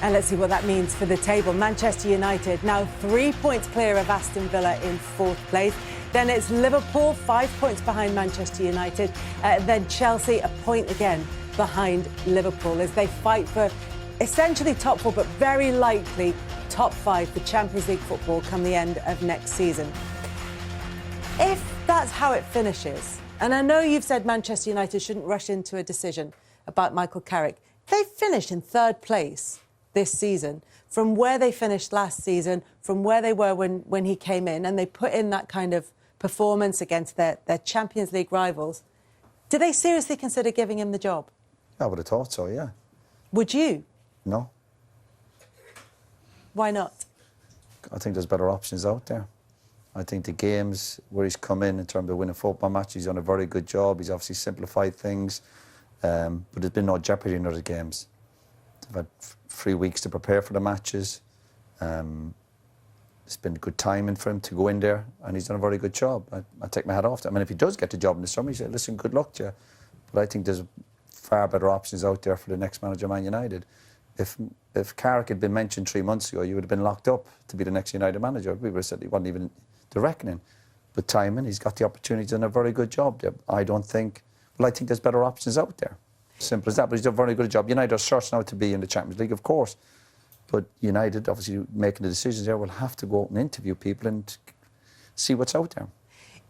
And let's see what that means for the table. Manchester United now 3 points clear of Aston Villa in fourth place. Then it's Liverpool, 5 points behind Manchester United. Then Chelsea, a point again behind Liverpool as they fight for essentially top four, but very likely top five for Champions League football come the end of next season. If that's how it finishes, and I know you've said Manchester United shouldn't rush into a decision about Michael Carrick, they finish in third place this season from where they finished last season, from where they were when he came in, and they put in that kind of performance against their Champions League rivals. Do they seriously consider giving him the job? I would have thought so, yeah. Would you? No. Why not? I think there's better options out there. I think the games where he's come in terms of winning football matches, he's done a very good job. He's obviously simplified things, but there's been no jeopardy in other games. They've had 3 weeks to prepare for the matches. It's been good timing for him to go in there, and he's done a very good job. I take my hat off to him. I mean, if he does get the job in the summer, he said, listen, good luck to you. But I think there's far better options out there for the next manager, Man United. If Carrick had been mentioned 3 months ago, you would have been locked up to be the next United manager. We would have said he wasn't even the reckoning. But timing, he's got the opportunity, he's done a very good job there. I think there's better options out there. Simple as that, but he's done a very good job. United are searching out to be in the Champions League, of course. But United, obviously making the decisions there, will have to go out and interview people and see what's out there.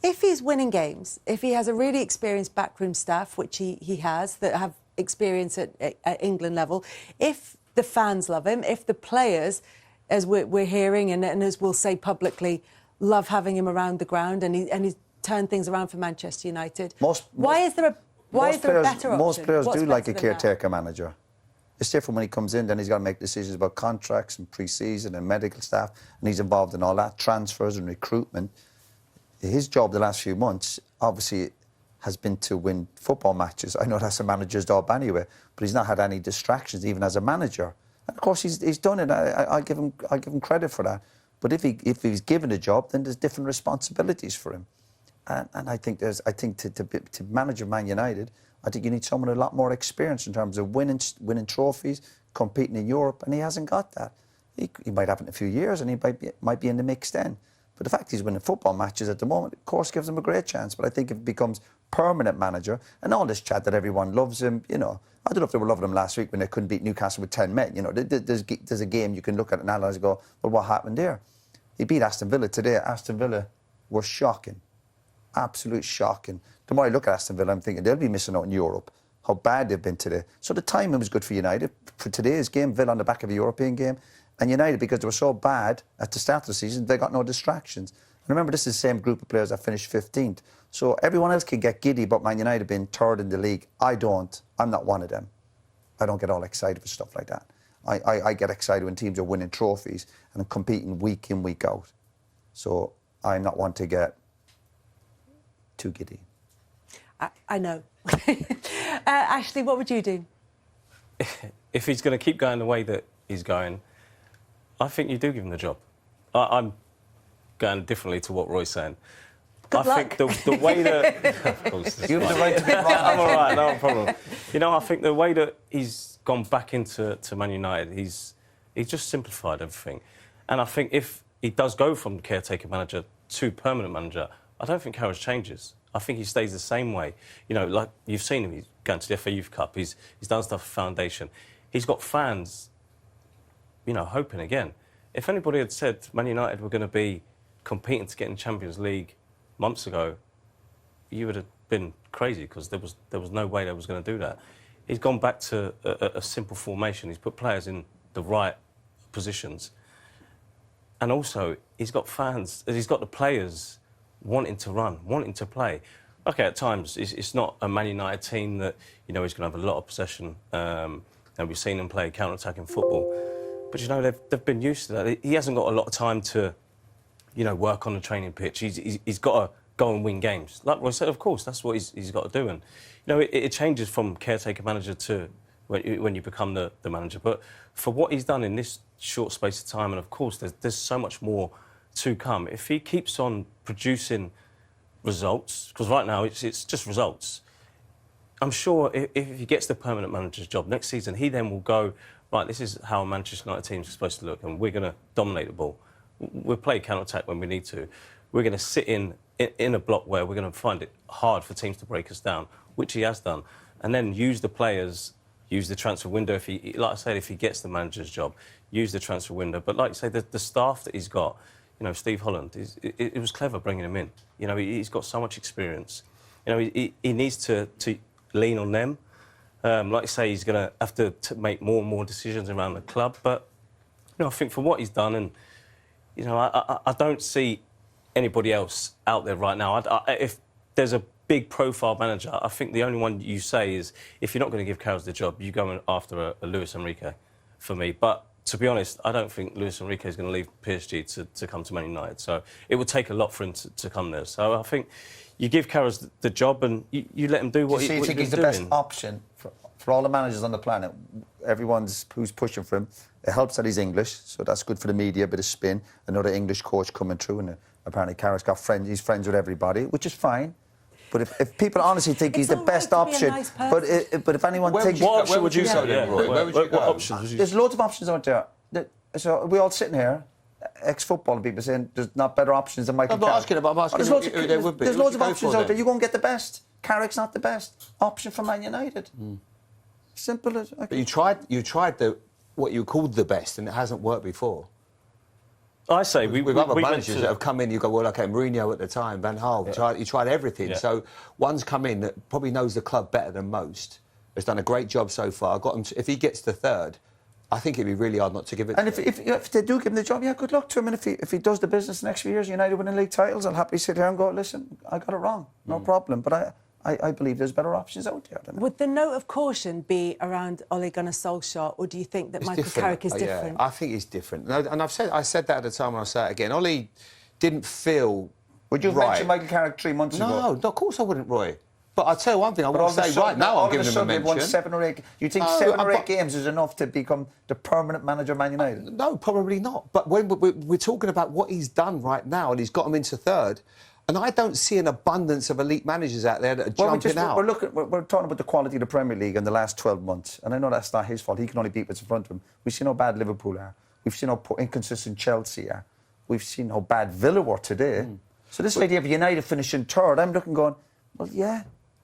If he's winning games, if he has a really experienced backroom staff, which he has, that have experience at England level, if the fans love him, if the players, as we're hearing and as we'll say publicly, love having him around the ground and he's turned things around for Manchester United, why is there a better option? Most players do like a caretaker manager. It's different when he comes in, then he's got to make decisions about contracts and pre-season and medical staff, and he's involved in all that, transfers and recruitment. His job the last few months, obviously, has been to win football matches. I know that's a manager's job anyway, but he's not had any distractions, even as a manager. And of course, he's done it. I give him credit for that. But if he's given a job, then there's different responsibilities for him. And I think to manage Man United, I think you need someone with a lot more experience in terms of winning trophies, competing in Europe, and he hasn't got that. He might have it in a few years, and he might be in the mix then. But the fact he's winning football matches at the moment, of course, gives him a great chance. But I think if he becomes permanent manager, and all this chat that everyone loves him, I don't know if they were loving him last week when they couldn't beat Newcastle with 10 men. There's a game you can look at and analyse and go, well, what happened there? He beat Aston Villa today. Aston Villa were shocking. Absolute shocking. The more I look at Aston Villa, I'm thinking they'll be missing out in Europe, how bad they've been today. So the timing was good for United. For today's game, Villa on the back of a European game, and United, because they were so bad at the start of the season, they got no distractions. And remember, this is the same group of players that finished 15th. So everyone else can get giddy about Man United being third in the league. I don't. I'm not one of them. I don't get all excited for stuff like that. I get excited when teams are winning trophies and competing week in, week out. So I'm not one to get too giddy. I know. Ashley, what would you do? If he's going to keep going the way that he's going, I think you do give him the job. I'm going differently to what Roy's saying. Good luck. Think the way that... Of course, You have the right to be wrong. I'm all right, no problem. I think the way that he's gone back into Man United, he's just simplified everything. And I think if he does go from caretaker manager to permanent manager, I don't think Carrick changes. I think he stays the same way. Like you've seen him, he's going to the FA Youth Cup, he's done stuff for Foundation. He's got fans, hoping again. If anybody had said Man United were going to be competing to get in Champions League months ago, you would have been crazy because there was no way they was going to do that. He's gone back to a simple formation. He's put players in the right positions. And also, he's got fans, he's got the players wanting to run, wanting to play. OK, at times, it's not a Man United team that, he's going to have a lot of possession. And we've seen them play counter-attacking football. But, they've been used to that. He hasn't got a lot of time to, work on the training pitch. He's got to go and win games. Like Roy said, of course, that's what he's got to do. And, it changes from caretaker manager to when you become the manager. But for what he's done in this short space of time, and of course, there's so much more to come. If he keeps on producing results, because right now it's just results, I'm sure if he gets the permanent manager's job next season, he then will go, right, this is how a Manchester United team is supposed to look, and we're going to dominate the ball. We'll play counter-attack when we need to. We're going to sit in a block where we're going to find it hard for teams to break us down, which he has done, and then use the players, use the transfer window. If he, like I said, if he gets the manager's job, use the transfer window. But like I say, the staff that he's got, you know, Steve Holland, it was clever bringing him in. You know, he's got so much experience. You know, he needs to lean on them. Like you say, he's going to have to make more and more decisions around the club. But, you know, I think for what he's done, and, you know, I don't see anybody else out there right now. If there's a big profile manager, I think the only one you say is, if you're not going to give Carrick the job, you go after a Luis Enrique, for me. But to be honest, I don't think Luis Enrique is going to leave PSG to come to Man United. So it would take a lot for him to come there. So I think you give Carrick the job and you let him do what he's doing. Do you think he's the best option for all the managers on the planet? Everyone's who's pushing for him. It helps that he's English, so that's good for the media, a bit of spin. Another English coach coming through, and apparently Carrick's got friends. He's friends with everybody, which is fine. But if people honestly think he's the best option, but if anyone thinks... What option would you say then, Roy? What options would you say? There's loads of options out there. So we're all sitting here, ex-football people saying there's not better options than Michael Carrick. I'm asking who there would be. There's loads of options out there. You go and get the best. Carrick's not the best option for Man United. Simple as... But you tried what you called the best, and it hasn't worked before. I say with other managers that have come in, you go, well, OK, Mourinho at the time, Van Gaal, you tried everything. Yeah. So one's come in that probably knows the club better than most, has done a great job so far. Got him if he gets the third, I think it'd be really hard not to give it. And if they do give him the job, yeah, good luck to him. And if he does the business the next few years, United winning league titles, I'll happily sit here and go, listen, I got it wrong, no problem. But I believe there's better options out there. Would the note of caution be around Ole Gunnar Solskjaer, or do you think that Michael Carrick is different? Yeah, I think he's different. And I said that at the time, and I'll say it again. Ole didn't feel. Would you have mentioned Michael Carrick 3 months ago? No, of course I wouldn't, Roy. But I'll tell you one thing, I will say right now, I'm giving him a mention. Won 7 or 8. You think 7 or 8 games is enough to become the permanent manager of Man United? No, probably not. But when we're talking about what he's done right now, and he's got him into third, and I don't see an abundance of elite managers out there that are jumping out. We're talking about the quality of the Premier League in the last 12 months, and I know that's not his fault. He can only beat what's in front of him. We've seen how bad Liverpool are. We've seen how inconsistent Chelsea are. We've seen how bad Villa were today. So this idea of United finishing third, I'm looking going, well, yeah.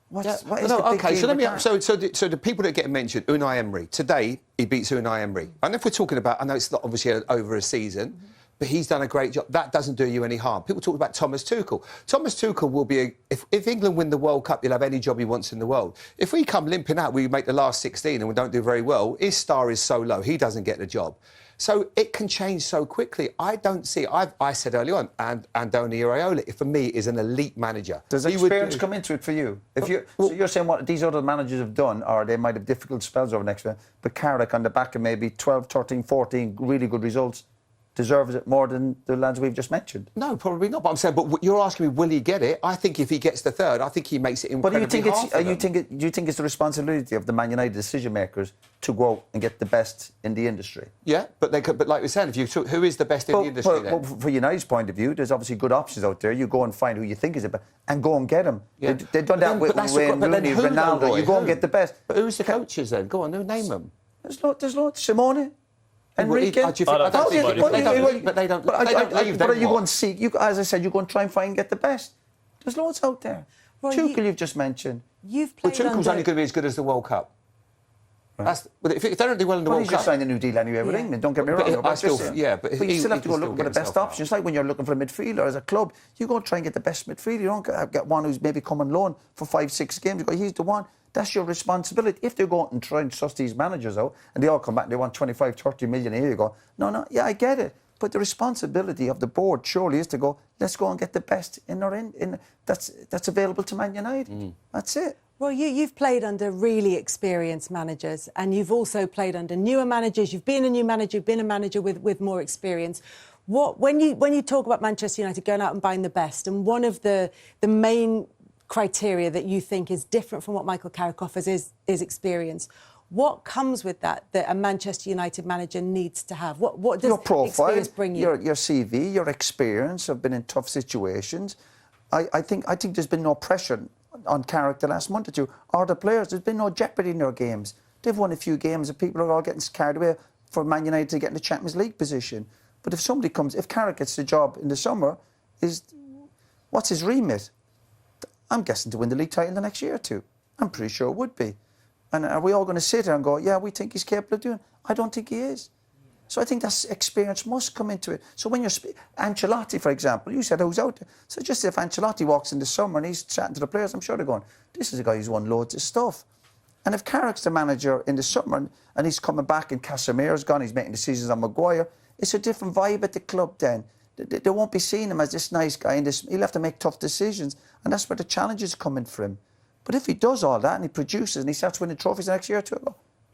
What is the big deal? So let me. So the people that get mentioned, Unai Emery. Today he beats Unai Emery. And if we're talking about, I know it's not obviously over a season, but he's done a great job. That doesn't do you any harm. People talk about Thomas Tuchel. Thomas Tuchel will be if England win the World Cup, he'll have any job he wants in the world. If we come limping out, we make the last 16 and we don't do very well. His star is so low, he doesn't get the job. So it can change so quickly. I don't see... I said early on, and Andoni Iraola, for me, is an elite manager. Does experience come into it for you? So you're saying what these other managers have done, or they might have difficult spells over next year, but Carrick on the back of maybe 12, 13, 14 really good results deserves it more than the lads we've just mentioned? No, probably not. But I'm saying, but you're asking me, will he get it? I think if he gets the third, I think he makes it incredibly hard for them. Do you think it's the responsibility of the Man United decision-makers to go out and get the best in the industry? Yeah, but like we said, who is the best in the industry then? Well, from United's point of view, there's obviously good options out there. You go and find who you think is the best and go and get them. Yeah. They've done that with Wayne Rooney, Ronaldo. You go and get the best. But who's the coaches then? Go on, name them. There's loads. Simone. Enrique. But they don't leave them. But you go and seek, as I said, you go and try and find and get the best. There's loads out there. Well, Tuchel, you've just mentioned. Tuchel's only going to be as good as the World Cup. Right. If they don't do well in the World Cup... he's just signed a new deal anyway with England, don't get me wrong. But you still have to go looking for the best option. It's like when you're looking for a midfielder as a club. You go and try and get the best midfielder. You don't get one who's maybe come on loan for 5-6 games. You go, he's the one. That's your responsibility. If they go out and try and suss these managers out and they all come back and they want 25, 30 million a year, you go, no, yeah, I get it. But the responsibility of the board surely is to go, let's go and get the best that's available to Man United. That's it. Well, you've played under really experienced managers, and you've also played under newer managers. You've been a new manager, you've been a manager with more experience. When you talk about Manchester United going out and buying the best, and one of the main criteria that you think is different from what Michael Carrick offers is experience. What comes with that a Manchester United manager needs to have? What does your profile, experience bring you? Your CV, your experience of being in tough situations. I think there's been no pressure on Carrick the last month or two are the players. There's been no jeopardy in their games. They've won a few games and people are all getting carried away for Man United to get in the Champions League position. But if Carrick gets the job in the summer, what's his remit? I'm guessing to win the league title the next year or two. I'm pretty sure it would be. And are we all going to sit here and go, yeah, we think he's capable of doing it? I don't think he is. So I think that experience must come into it. So when you're Ancelotti, for example, you said who's out there. So just if Ancelotti walks in the summer and he's chatting to the players, I'm sure they're going, this is a guy who's won loads of stuff. And if Carrick's the manager in the summer and he's coming back and Casemiro's gone, he's making decisions on Maguire, it's a different vibe at the club then. They won't be seeing him as this nice guy. He'll have to make tough decisions. And that's where the challenge is coming from. But if he does all that and he produces and he starts winning trophies the next year or two,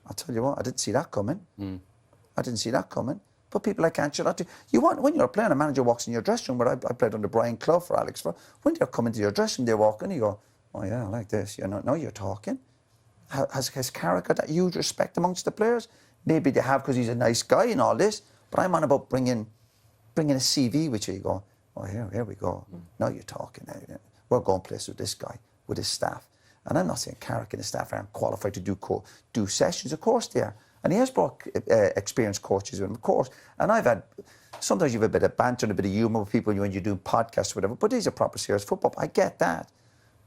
I'll tell you what, I didn't see that coming. I didn't see that coming. But people like Ancelotti, when you're a player and a manager walks in your dressing room, where I played under Brian Clough for Alex, when they're coming to your dressing room, they walk in and you go, oh yeah, I like this. Now you're talking. Has Carrick got that huge respect amongst the players? Maybe they have because he's a nice guy and all this, but I'm on about bringing a CV with you. You go, oh, here we go. Now you're talking. We're going places with this guy, with his staff. And I'm not saying Carrick and his staff aren't qualified to do sessions. Of course they are. And he has brought experienced coaches with him, of course. And sometimes you have a bit of banter and a bit of humour with people when you're doing podcasts or whatever, but these are proper serious football. I get that.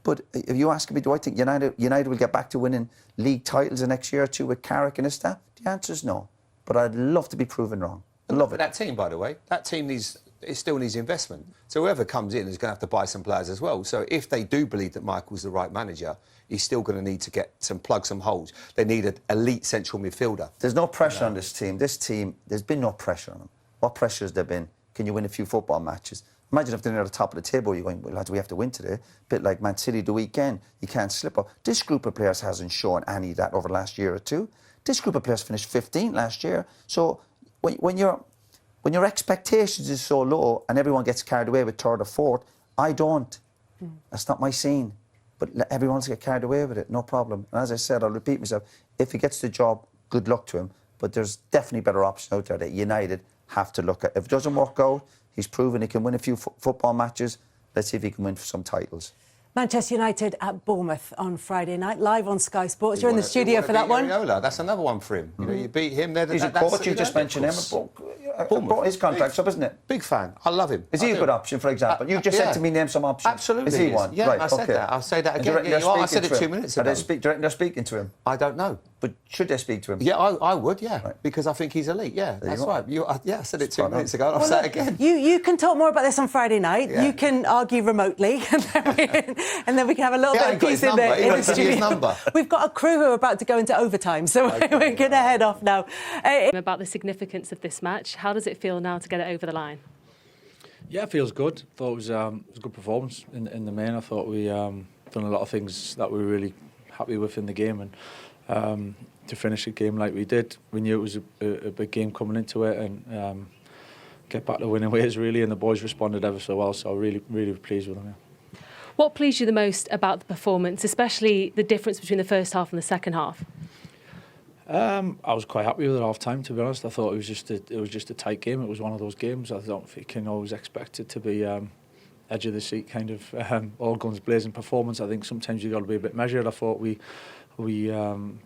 But if you ask me, do I think United will get back to winning league titles the next year or two with Carrick and his staff? The answer is no. But I'd love to be proven wrong. I love it. That team, by the way, it still needs investment. So whoever comes in is going to have to buy some players as well. So if they do believe that Michael's the right manager, he's still going to need to plug some holes. They need an elite central midfielder. There's no pressure on this team. This team, there's been no pressure on them. What pressure has there been? Can you win a few football matches? Imagine if they're near the top of the table, you're going, well, lads, we have to win today. A bit like Man City the weekend. You can't slip up. This group of players hasn't shown any of that over the last year or two. This group of players finished 15th last year. So when your expectations is so low and everyone gets carried away with third or fourth, I don't. That's not my scene. But let everyone else get carried away with it, no problem. And as I said, I'll repeat myself, if he gets the job, good luck to him. But there's definitely better options out there that United have to look at. If it doesn't work out, he's proven he can win a few football matches. Let's see if he can win some titles. Manchester United at Bournemouth on Friday night, live on Sky Sports. You're in the studio for that one. Areola. That's another one for him. You beat him. He's a coach. You just mentioned him. Brought his contract's up, isn't it? Big fan. I love him. Is he a good option, for example? You just said to me, name some options. Absolutely. Is he one? Yeah, right, I said that. I'll say that again. I said it 2 minutes ago. Do you reckon they're speaking to him? I don't know. But should they speak to him? Yeah, I would, yeah. Right. Because I think he's elite, yeah. That's right. I said it 2 minutes ago, and I'll Well, say look, it again. You can talk more about this on Friday night. Yeah. You can argue remotely, and then we can have a little bit of peace in the studio. We've got a crew who are about to go into overtime, so we're going to head off now. About the significance of this match, how does it feel now to get it over the line? Yeah, it feels good. I thought it was a good performance in the main. I thought we done a lot of things that we were really happy with in the game, and to finish a game like we did, we knew it was a big game coming into it, and get back to winning ways really, and the boys responded ever so well, so really pleased with them. Yeah. What pleased you the most about the performance, especially the difference between the first half and the second half? I was quite happy with it half time, to be honest. I thought it was just a tight game. It was one of those games I don't think you can always expect it to be edge of the seat kind of all guns blazing performance. I think sometimes you've got to be a bit measured. I thought we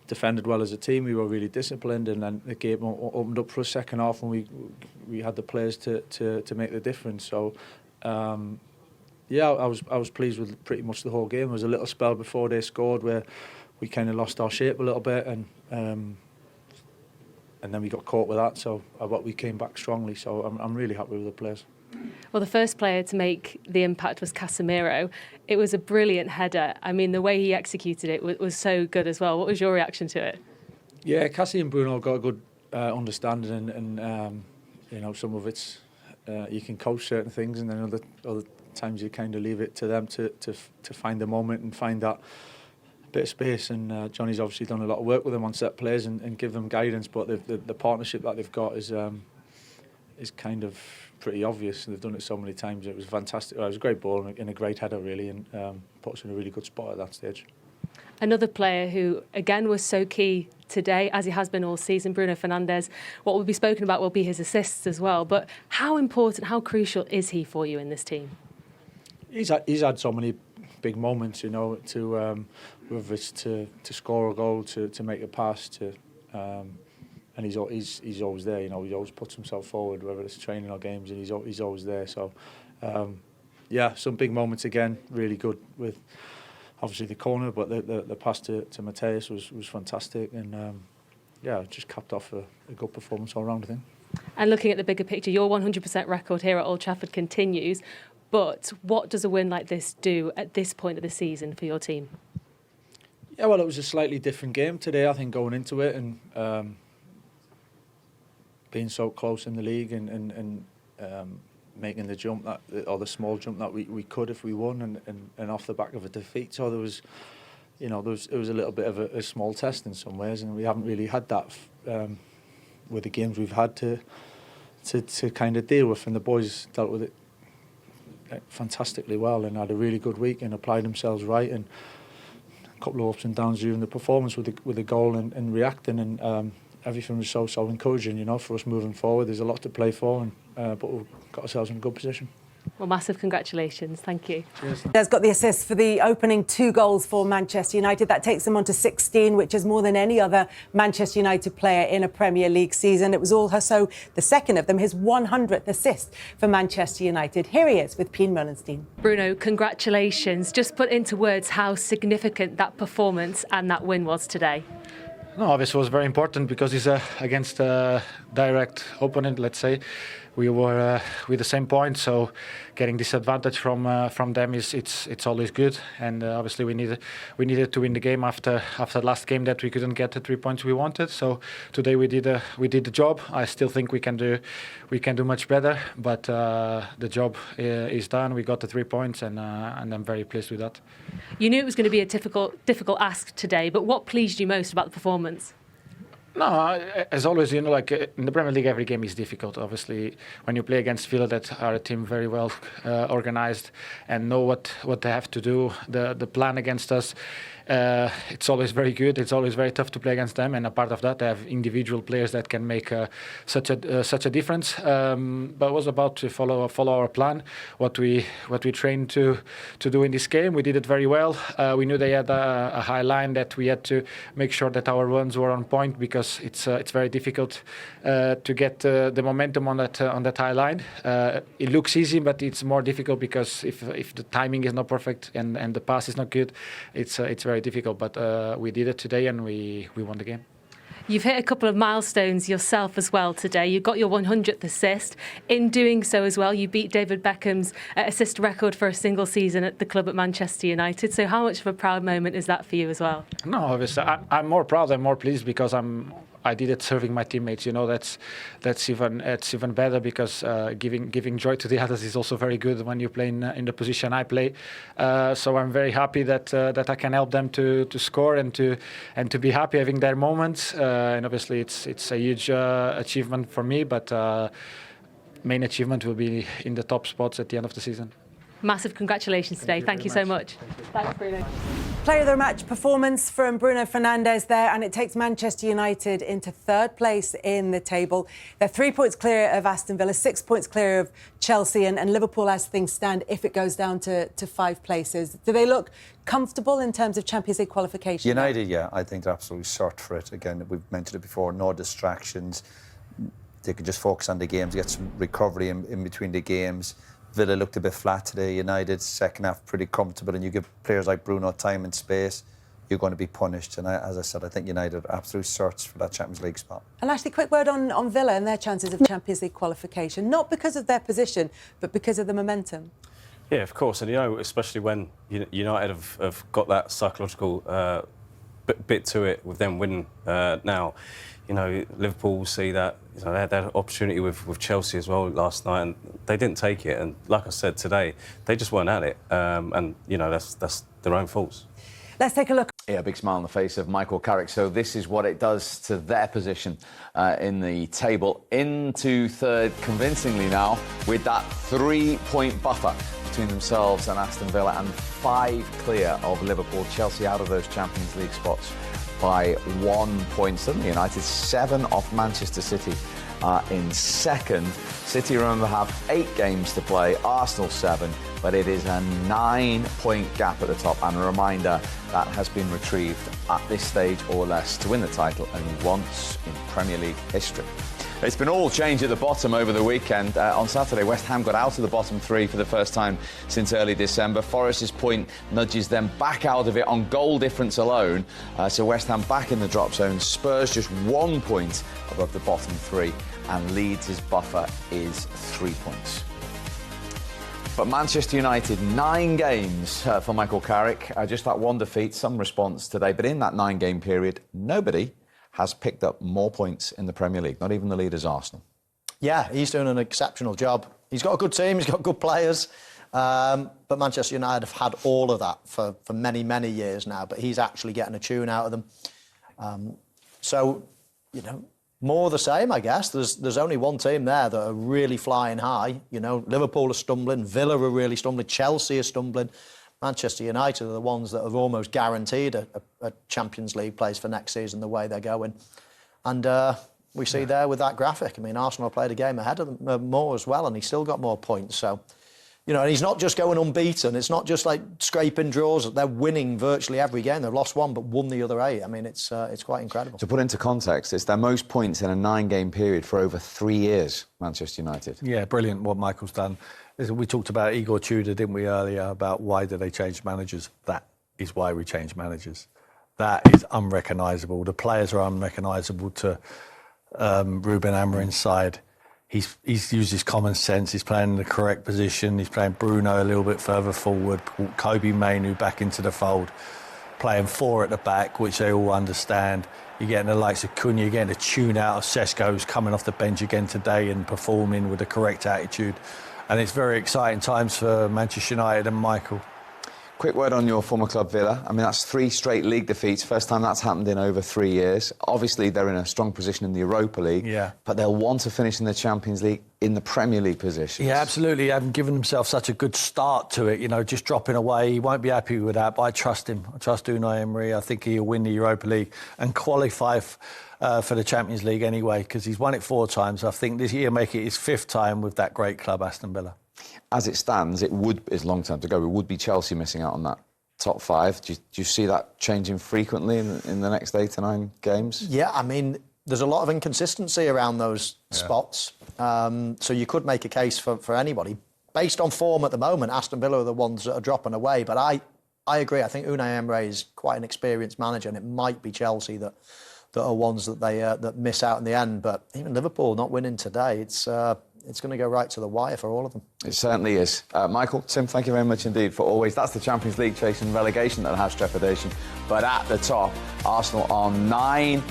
defended well as a team. We were really disciplined, and then the game opened up for a second half, and we had the players to make the difference. So yeah, I was pleased with pretty much the whole game. There was a little spell before they scored where we kind of lost our shape a little bit, and then we got caught with that. So but we came back strongly. So I'm really happy with the players. Well, the first player to make the impact was Casemiro. It was a brilliant header. I mean, the way he executed it was so good as well. What was your reaction to it? Yeah, Cassie and Bruno got a good understanding, and you know, some of it's you can coach certain things, and then other times you kind of leave it to them to find the moment and find that bit of space. And Johnny's obviously done a lot of work with them on set plays and give them guidance, but the partnership that they've got is kind of pretty obvious. They've done it so many times. It was fantastic. It was a great ball and a great header, really, and put us in a really good spot at that stage. Another player who, again, was so key today, as he has been all season, Bruno Fernandes. What will be spoken about will be his assists as well. But how important, how crucial is he for you in this team? He's had so many big moments, you know, to whether it's to score a goal, to make a pass, and he's always there. You know, he always puts himself forward, whether it's training or games, and he's always there. So, yeah, some big moments again. Really good with obviously the corner, but the pass to Mateus was fantastic, and yeah, just capped off a good performance all round, I think. And looking at the bigger picture, your 100% record here at Old Trafford continues. But what does a win like this do at this point of the season for your team? Yeah, well, it was a slightly different game today, I think, going into it, and being so close in the league and making the jump or the small jump that we could if we won, and off the back of a defeat. So there was, you know, it was a little bit of a small test in some ways, and we haven't really had that with the games we've had to kind of deal with, and the boys dealt with it fantastically well and had a really good week and applied themselves right, and a couple of ups and downs during the performance with the goal and reacting, and everything was so encouraging, you know, for us moving forward. There's a lot to play for, and but we've got ourselves in a good position. Well, massive congratulations. Thank you. Cheers. Has got the assist for the opening 2 goals for Manchester United. That takes them on to 16, which is more than any other Manchester United player in a Premier League season. It was also the second of them, his 100th assist for Manchester United. Here he is with Keane Mullenstein. Bruno, congratulations. Just put into words how significant that performance and that win was today. No, obviously it was very important because it's against a direct opponent, let's say. We were with the same point, so getting disadvantage from them it's always good. And obviously we needed to win the game after last game that we couldn't get the 3 points we wanted. So today we did the job. I still think we can do much better, but the job is done. We got the 3 points, and I'm very pleased with that. You knew it was going to be a difficult ask today, but what pleased you most about the performance? No, as always, you know, like in the Premier League, every game is difficult. Obviously, when you play against Villa, that are a team very well organised and know what they have to do, the plan against us, it's always very good. It's always very tough to play against them, and a part of that, they have individual players that can make such a difference. But it was about to follow our plan, what we trained to do in this game. We did it very well. We knew they had a high line that we had to make sure that our runs were on point, because it's very difficult to get the momentum on that high line. It looks easy, but it's more difficult because if the timing is not perfect and the pass is not good, it's very difficult. But we did it today, and we won the game. You've hit a couple of milestones yourself as well today. You got your 100th assist. In doing so as well, you beat David Beckham's assist record for a single season at the club at Manchester United. So how much of a proud moment is that for you as well? No, obviously, I'm more proud and more pleased because I did it serving my teammates. You know, that's even better, because giving joy to the others is also very good when you play in the position I play. So I'm very happy that I can help them to score and to be happy having their moments. And obviously it's a huge achievement for me, but main achievement will be in the top spots at the end of the season. Massive congratulations today. Thank you so much. Thanks, Bruno. Player of the match performance from Bruno Fernandes there, and it takes Manchester United into 3rd place in the table. They're 3 points clear of Aston Villa, 6 points clear of Chelsea, and Liverpool, as things stand, if it goes down to 5 places. Do they look comfortable in terms of Champions League qualification? United, yeah, I think they're absolutely short for it. Again, we've mentioned it before, no distractions. They can just focus on the games, get some recovery in between the games. Villa looked a bit flat today. United, second half, pretty comfortable, and you give players like Bruno time and space, you're going to be punished. And as I said, I think United are absolute search for that Champions League spot. And actually, quick word on Villa and their chances of Champions League qualification, not because of their position, but because of the momentum. Yeah, of course, and you know, especially when United have got that psychological bit to it with them winning now. You know, Liverpool see that. You know, they had that opportunity with Chelsea as well last night, and they didn't take it. And like I said today, they just weren't at it. And you know, that's their own faults. Let's take a look. Yeah, a big smile on the face of Michael Carrick. So this is what it does to their position in the table. Into 3rd convincingly now, with that 3-point buffer between themselves and Aston Villa, and 5 clear of Liverpool. Chelsea out of those Champions League spots by 1 point. Suddenly United 7 off Manchester City are in second. City, remember, have 8 games to play, Arsenal 7, but it is a 9-point gap at the top. And a reminder, that has been retrieved at this stage or less to win the title only once in Premier League history. It's been all change at the bottom over the weekend. On Saturday, West Ham got out of the bottom 3 for the first time since early December. Forest's point nudges them back out of it on goal difference alone. So West Ham back in the drop zone. Spurs just 1 point above the bottom 3. And Leeds' buffer is 3 points. But Manchester United, 9 games for Michael Carrick. Just that one defeat, some response today. But in that 9-game period, nobody has picked up more points in the Premier League, not even the leaders, Arsenal. Yeah, he's doing an exceptional job. He's got a good team, he's got good players, but Manchester United have had all of that for many, many years now, but he's actually getting a tune out of them. So, you know, more the same, I guess. There's only one team there that are really flying high. You know, Liverpool are stumbling, Villa are really stumbling, Chelsea are stumbling. Manchester United are the ones that have almost guaranteed a Champions League place for next season, the way they're going. And we see there with that graphic, I mean, Arsenal played a game ahead of them more as well, and he's still got more points. So, you know, and he's not just going unbeaten. It's not just like scraping draws. They're winning virtually every game. They've lost 1 but won the other 8. I mean, it's quite incredible. To put into context, it's their most points in a 9-game period for over 3 years, Manchester United. Yeah, brilliant what Michael's done. We talked about Igor Tudor, didn't we, earlier, about why did they change managers? That is why we change managers. That is unrecognisable. The players are unrecognisable to Ruben Amorim's side. He's used his common sense. He's playing in the correct position. He's playing Bruno a little bit further forward, Kobe Mainoo back into the fold, playing 4 at the back, which they all understand. You're getting the likes of Cunha, you're getting a tune out of Sesko, who's coming off the bench again today and performing with the correct attitude. And it's very exciting times for Manchester United and Michael. Quick word on your former club, Villa. I mean, that's 3 straight league defeats. First time that's happened in over 3 years. Obviously, they're in a strong position in the Europa League. Yeah. But they'll want to finish in the Champions League in the Premier League position. Yeah, absolutely. They haven't given themselves such a good start to it. You know, just dropping away. He won't be happy with that, but I trust him. I trust Unai Emery. I think he'll win the Europa League and qualify for the Champions League anyway, because he's won it 4 times. I think this year make it his 5th time with that great club, Aston Villa. As it stands, it's long time to go. It would be Chelsea missing out on that top 5. Do you see that changing frequently in the next 8 to 9 games? Yeah, I mean, there's a lot of inconsistency around those spots. So you could make a case for anybody. Based on form at the moment, Aston Villa are the ones that are dropping away. But I agree. I think Unai Emery is quite an experienced manager, and it might be Chelsea that are ones that they that miss out in the end. But even Liverpool not winning today, it's going to go right to the wire for all of them. It certainly is. Michael, Tim, thank you very much indeed for always. That's the Champions League chasing relegation that has trepidation. But at the top, Arsenal are 9